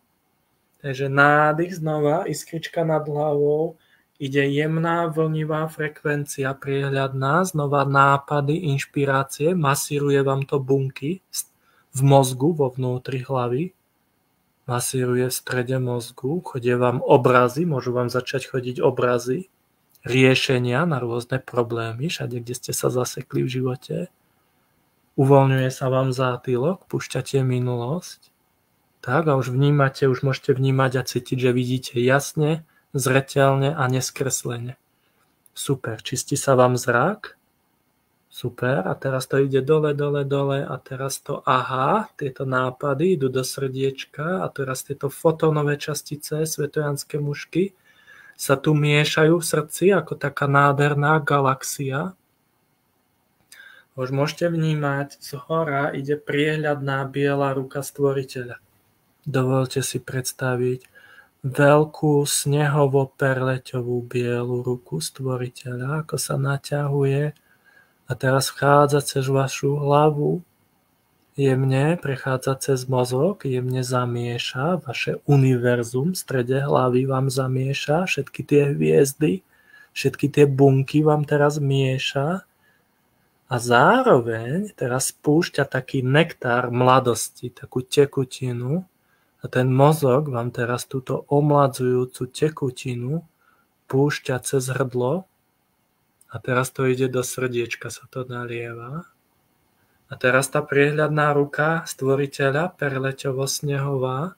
Takže nádych znova, iskrička nad hlavou, ide jemná vlnivá frekvencia priehľadná, znova nápady, inšpirácie, masíruje vám to bunky v mozgu, vo vnútri hlavy, masíruje v strede mozgu, chodia vám obrazy, môžu vám začať chodiť obrazy, riešenia na rôzne problémy, všade, kde ste sa zasekli v živote. Uvoľňuje sa vám zátylok, púšťate minulosť. Tak a už vnímate, už môžete vnímať a cítiť, že vidíte jasne, zreteľne a neskreslene. Super, čistí sa vám zrak. Super, a teraz to ide dole a teraz to aha, tieto nápady idú do srdiečka a teraz tieto fotónové častice, svetojanské mužky, sa tu miešajú v srdci ako taká nádherná galaxia. Už môžete vnímať, z hora ide priehľadná biela ruka stvoriteľa. Dovolte si predstaviť veľkú snehovo-perleťovú bielu ruku stvoriteľa, ako sa naťahuje a teraz vchádza cez vašu hlavu, jemne prechádza cez mozog, jemne zamieša vaše univerzum, v strede hlavy vám zamieša, všetky tie hviezdy, všetky tie bunky vám teraz mieša a zároveň teraz spúšťa taký nektár mladosti, takú tekutinu a ten mozog vám teraz túto omladzujúcu tekutinu púšťa cez hrdlo a teraz to ide do srdiečka, sa to nalieva. A teraz tá priehľadná ruka stvoriteľa, perleťovo-snehová,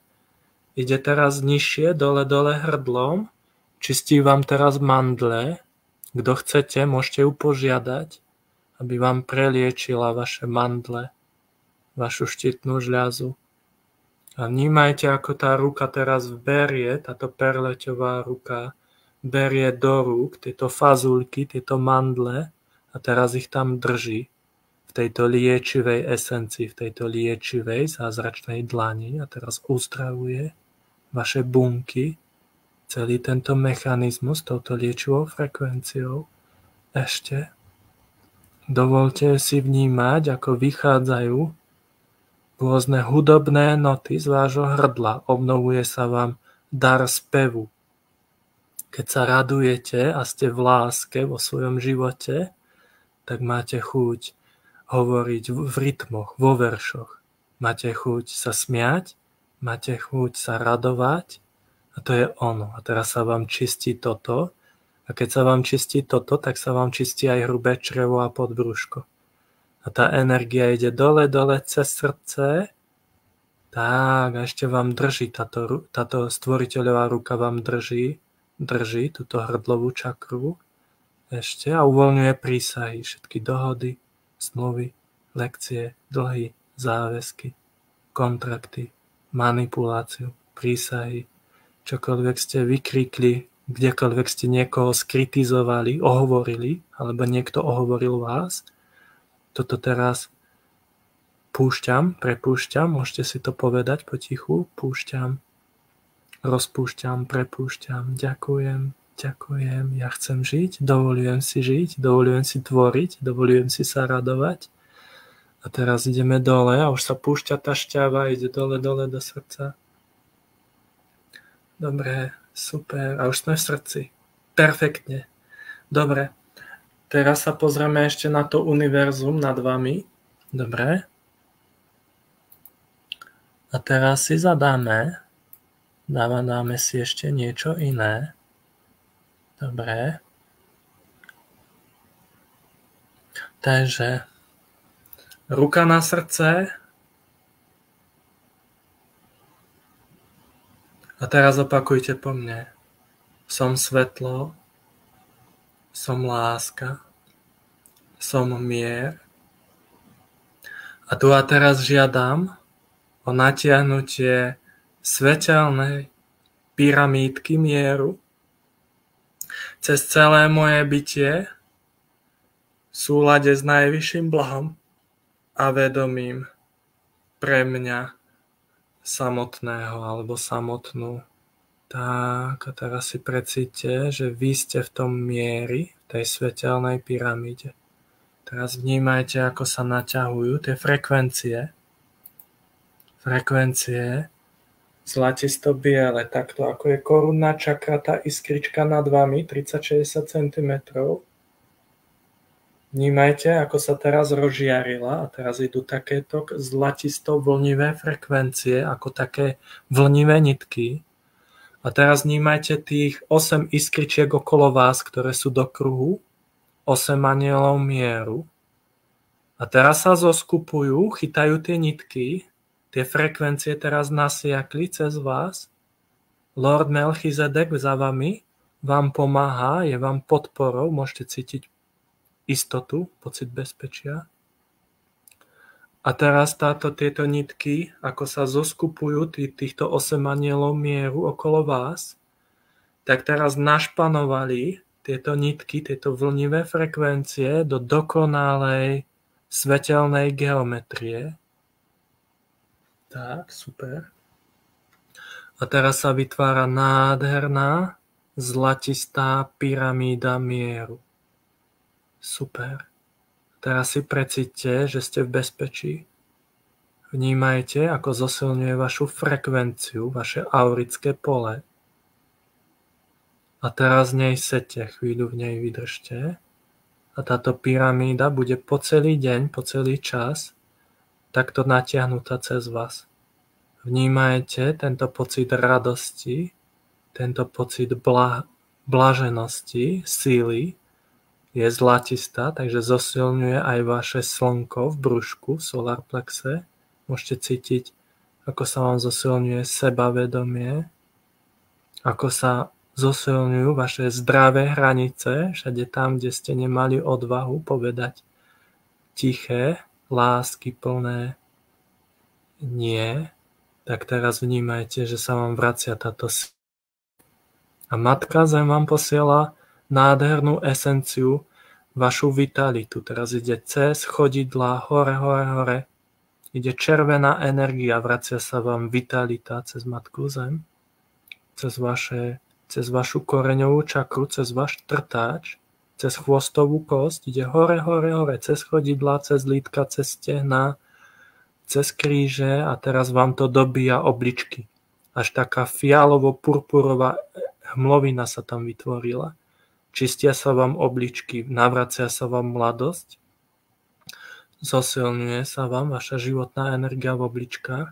ide teraz nižšie, dole hrdlom, čistí vám teraz mandle, Kto chcete, môžete ju požiadať, aby vám preliečila vaše mandle, vašu štítnu žľazu. A vnímajte, ako tá ruka teraz berie, táto perleťová ruka, berie do rúk tieto fazulky, tieto mandle a teraz ich tam drží v tejto liečivej esencii, v tejto liečivej zázračnej dlani a teraz uzdravuje vaše bunky, celý tento mechanizmus touto liečivou frekvenciou. Ešte dovolte si vnímať, ako vychádzajú rôzne hudobné noty z vášho hrdla. Obnovuje sa vám dar spevu. Keď sa radujete a ste v láske vo svojom živote, tak máte chuť hovoriť v rytmoch, vo veršoch. Máte chuť sa smiať, máte chuť sa radovať a to je ono. A teraz sa vám čistí toto a keď sa vám čistí toto, tak sa vám čistí aj hrubé črevo a podbrúško. A tá energia ide dole cez srdce. Tak, a ešte vám drží, táto stvoriteľová ruka vám drží túto hrdlovú čakru. Ešte a uvoľňuje prísahy, všetky dohody, zmluvy, lekcie, dlhy, záväzky, kontrakty, manipuláciu, prísahy, čokoľvek ste vykríkli, kdekoľvek ste niekoho skritizovali, ohovorili, alebo niekto ohovoril vás. Toto teraz prepúšťam, môžete si to povedať potichu, púšťam, rozpúšťam, prepúšťam, ďakujem, ja chcem žiť, dovolujem si tvoriť, dovolujem si sa radovať. A teraz ideme dole a už sa púšťa tá šťava, ide dole do srdca. Dobre, super, a už sme v srdci. Perfektne. Dobre. Teraz sa pozrieme ešte na to univerzum nad vami. Dobre. A teraz si dáme si ešte niečo iné. Dobre. Takže ruka na srdce. A teraz opakujte po mne. Som svetlo. Som láska, som mier. A tu a teraz žiadam o natiahnutie svetelnej pyramídky mieru cez celé moje bytie v súlade s najvyšším blahom a vedomím pre mňa samotného alebo samotnú. Tak a teraz si precíťte, že vy ste v tom mieri, v tej svetelnej pyramíde. Teraz vnímajte, ako sa naťahujú tie frekvencie. Frekvencie zlatisto-biele, takto ako je korunná čakra, tá iskrička nad vami, 30-60 cm. Vnímajte, ako sa teraz rozžiarila a teraz idú takéto zlatisto-vlnivé frekvencie, ako také vlnivé nitky. A teraz vnímajte tých 8 iskričiek okolo vás, ktoré sú do kruhu, 8 anielov mieru. A teraz sa zoskupujú, chytajú tie nitky, tie frekvencie teraz nasiakli cez vás. Lord Melchizedek za vami vám pomáha, je vám podporou, môžete cítiť istotu, pocit bezpečia. A teraz tieto nitky, ako sa zoskupujú týchto 8 anielov mieru okolo vás, tak teraz našpanovali tieto nitky, tieto vlnivé frekvencie do dokonalej svetelnej geometrie. Tak, super. A teraz sa vytvára nádherná zlatistá pyramída mieru. Super. Teraz si precíťte, že ste v bezpečí. Vnímajte, ako zosilňuje vašu frekvenciu, vaše aurické pole. A teraz v nej sete, chvíľu v nej vydržte. A táto pyramída bude po celý deň, po celý čas takto natiahnutá cez vás. Vnímajte tento pocit radosti, tento pocit blaženosti, síly, je zlatistá, takže zosilňuje aj vaše slnko v brúšku, v solarplexe. Môžete cítiť, ako sa vám zosilňuje sebavedomie, ako sa zosilňujú vaše zdravé hranice, všade tam, kde ste nemali odvahu povedať tiché, láskyplné nie, tak teraz vnímajte, že sa vám vracia táto sila. A Matka Zem vám posiela nádhernú esenciu, vašu vitalitu. Teraz ide cez chodidlá, hore, hore, hore. Ide červená energia, vracia sa vám vitalita cez Matku Zem, cez vašu koreňovú čakru, cez váš trtáč, cez chvostovú kosť, ide hore, hore, hore, cez chodidlá, cez lítka, cez stehná, cez kríže a teraz vám to dobíja obličky. Až taká fialovo-purpurová hmlovina sa tam vytvorila. Čistia sa vám obličky, navracia sa vám mladosť, zosilňuje sa vám vaša životná energia v obličkách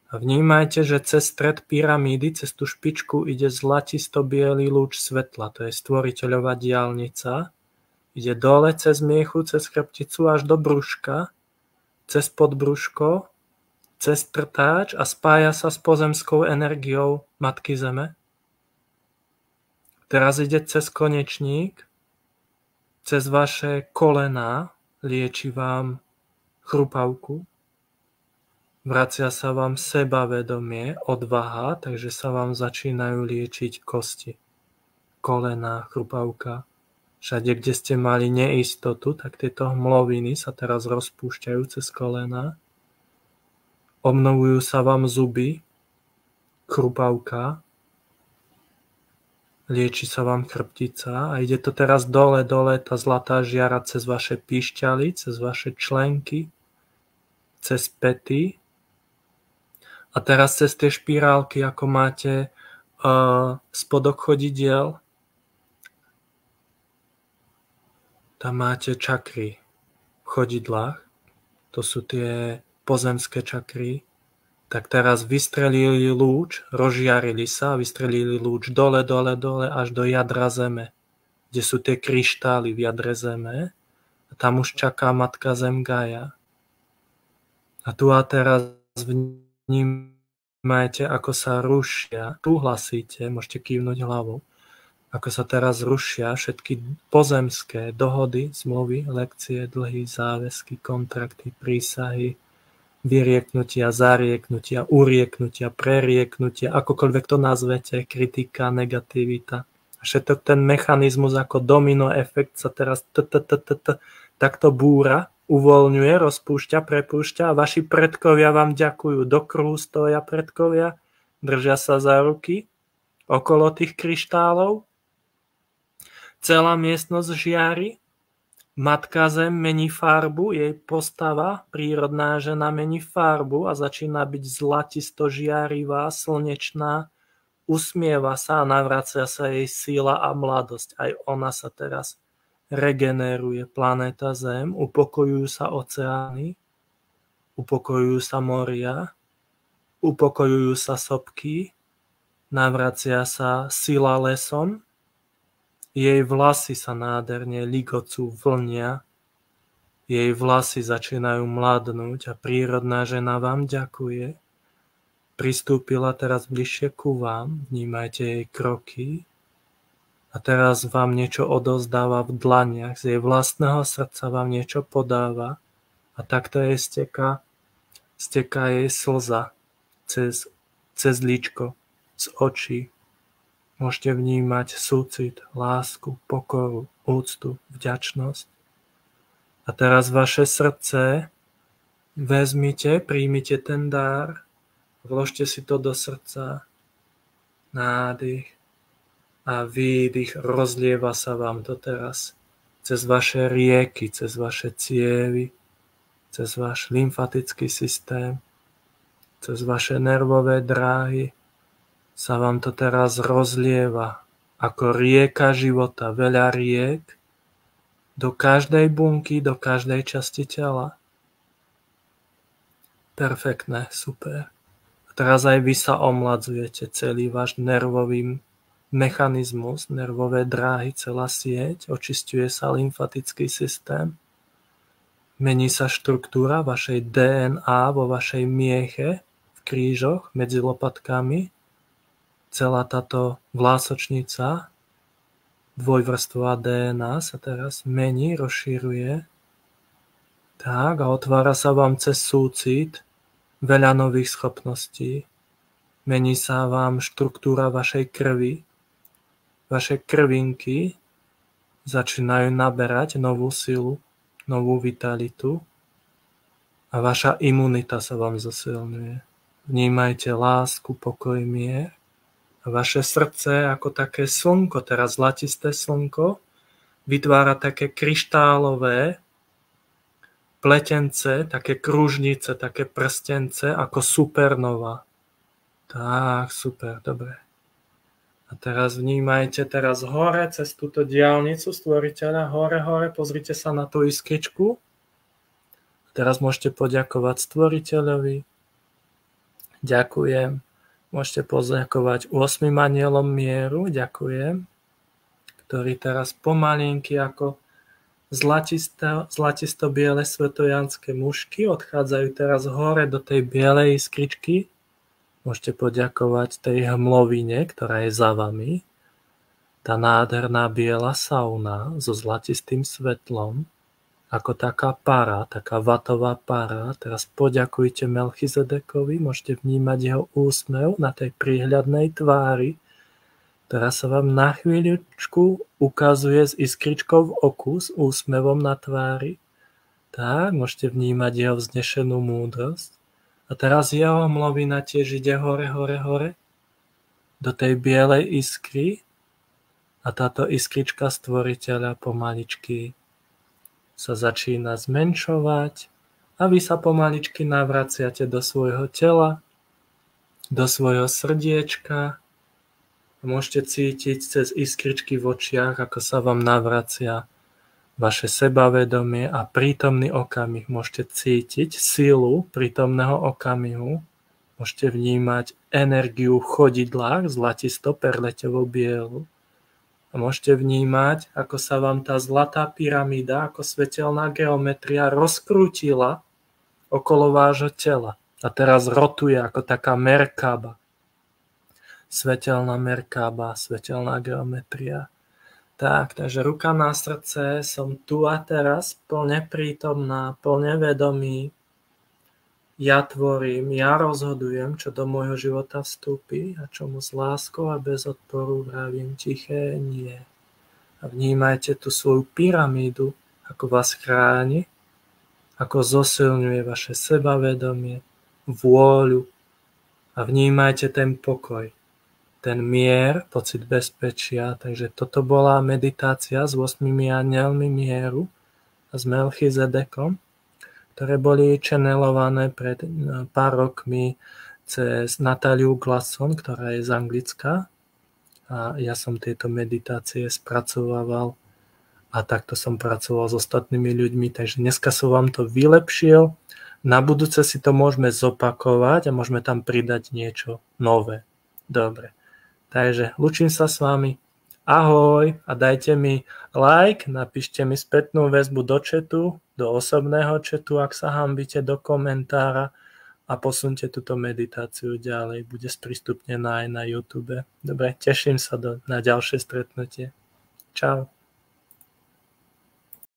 a vnímajte, že cez stred pyramídy, cez tú špičku ide zlatisto-bielý lúč svetla, to je stvoriteľová diaľnica, ide dole cez miechu, cez chrbticu až do brúška, cez podbrúško, cez trtáč a spája sa s pozemskou energiou Matky Zeme. Teraz ide cez konečník, cez vaše kolená, lieči vám chrupavku, vracia sa vám sebavedomie, odvaha, takže sa vám začínajú liečiť kosti, kolená, chrupavka. Všade, kde ste mali neistotu, tak tieto hmloviny sa teraz rozpúšťajú cez kolená. Obnovujú sa vám zuby, chrupavka, lieči sa vám chrbtica a ide to teraz dole, tá zlatá žiara cez vaše píšťaly, cez vaše členky, cez päty a teraz cez tie špirálky, ako máte spodok chodidiel, tam máte čakry v chodidlách, to sú tie pozemské čakry, tak teraz vystrelili lúč, rozžiarili sa, vystrelili lúč dole až do jadra Zeme, kde sú tie kryštály v jadre Zeme a tam už čaká Matka Zem Gaia. A tu a teraz vnímajte, ako sa rušia, súhlasíte, môžete kývnuť hlavou, ako sa teraz rušia všetky pozemské dohody, zmluvy, lekcie, dlhy, záväzky, kontrakty, prísahy, vyrieknutia, zarieknutia, urieknutia, prerieknutia, akokoľvek to nazvete, kritika, negativita. A všetok ten mechanizmus ako domino efekt sa teraz takto búra, uvoľňuje, rozpúšťa, prepúšťa a vaši predkovia vám ďakujú. Do kruhu stoja predkovia, držia sa za ruky okolo tých kryštálov. Celá miestnosť žiari, Matka Zem mení farbu, jej postava, prírodná žena mení farbu a začína byť zlatisto žiarivá, slnečná, usmieva sa a navracia sa jej síla a mladosť. Aj ona sa teraz regeneruje, planéta Zem, upokojujú sa oceány, upokojujú sa moria, upokojujú sa sopky, navracia sa sila lesom, jej vlasy sa nádherne ligocú, vlnia, jej vlasy začínajú mladnúť a prírodná žena vám ďakuje. Pristúpila teraz bližšie ku vám, vnímajte jej kroky a teraz vám niečo odovzdáva v dlaniach, z jej vlastného srdca vám niečo podáva a takto jej steká jej slza cez líčko, z očí. Môžete vnímať súcit, lásku, pokoru, úctu, vďačnosť. A teraz vaše srdce vezmite, príjmite ten dar, vložte si to do srdca, nádych a výdych, rozlieva sa vám to teraz cez vaše rieky, cez vaše cievy, cez váš lymfatický systém, cez vaše nervové dráhy, sa vám to teraz rozlieva ako rieka života, veľa riek do každej bunky, do každej časti tela. Perfektné, super. A teraz aj vy sa omladzujete, celý váš nervový mechanizmus, nervové dráhy, celá sieť, očisťuje sa lymfatický systém, mení sa štruktúra vašej DNA vo vašej mieche v krížoch medzi lopatkami, celá táto vlásočnica, dvojvrstvová DNA sa teraz mení, rozšíruje. Tak, a otvára sa vám cez súcit veľa nových schopností. Mení sa vám štruktúra vašej krvi. Vaše krvinky začínajú naberať novú silu, novú vitalitu a vaša imunita sa vám zosilňuje. Vnímajte lásku, pokoj, mier a vaše srdce ako také slnko, teraz zlatisté slnko, vytvára také kryštálové pletence, také kružnice, také prstence ako supernova. Tak, super, dobre. A teraz vnímajte teraz hore, cez túto diaľnicu stvoriteľa, hore, pozrite sa na tú iskričku. A teraz môžete poďakovať stvoriteľovi. Ďakujem. Môžete poďakovať 8 anielom mieru, ďakujem, ktorí teraz pomalinky ako zlatisto-biele svetojanské mušky odchádzajú teraz hore do tej bielej iskričky. Môžete poďakovať tej hmlovine, ktorá je za vami. Tá nádherná biela sauna so zlatistým svetlom, ako taká para, taká vatová para. Teraz poďakujte Melchizedekovi, môžete vnímať jeho úsmev na tej príhľadnej tvári, ktorá sa vám na chvíľučku ukazuje s iskričkou v oku, s úsmevom na tvári. Tak, môžete vnímať jeho vznešenú múdrosť. A teraz jeho hmlovina tiež ide hore, do tej bielej iskry a táto iskrička stvoriteľa pomaličky sa začína zmenšovať a vy sa pomaličky navraciate do svojho tela, do svojho srdiečka a môžete cítiť cez iskričky v očiach, ako sa vám navracia vaše sebavedomie a prítomný okamih. Môžete cítiť silu prítomného okamihu. Môžete vnímať energiu v chodidlách zlatisto-perleťovo bielu. A môžete vnímať, ako sa vám tá zlatá pyramída, ako svetelná geometria rozkrútila okolo vášho tela. A teraz rotuje ako taká merkába. Svetelná merkába, svetelná geometria. Tak, takže ruka na srdce, som tu a teraz plne prítomná, plne vedomý. Ja tvorím, ja rozhodujem, čo do môjho života vstúpi a čomu s láskou a bez odporu vravím tiché nie. A vnímajte tú svoju pyramídu, ako vás chráni, ako zosilňuje vaše sebavedomie, vôľu a vnímajte ten pokoj. Ten mier, pocit bezpečia. Takže toto bola meditácia s 8 anielmi mieru a s Melchizedekom, ktoré boli channelované pred pár rokmi cez Natáliu Glasson, ktorá je z Anglicka. A ja som tieto meditácie spracovával a takto som pracoval s ostatnými ľuďmi. Takže dneska som vám to vylepšil. Na budúce si to môžeme zopakovať a môžeme tam pridať niečo nové. Dobre. Takže lúčim sa s vami. Ahoj a dajte mi like, napíšte mi spätnú väzbu do chatu, do osobného chatu, ak sa hanbíte, do komentára a posunte túto meditáciu ďalej. Bude sprístupnená aj na YouTube. Dobre, teším sa na ďalšie stretnutie. Čau.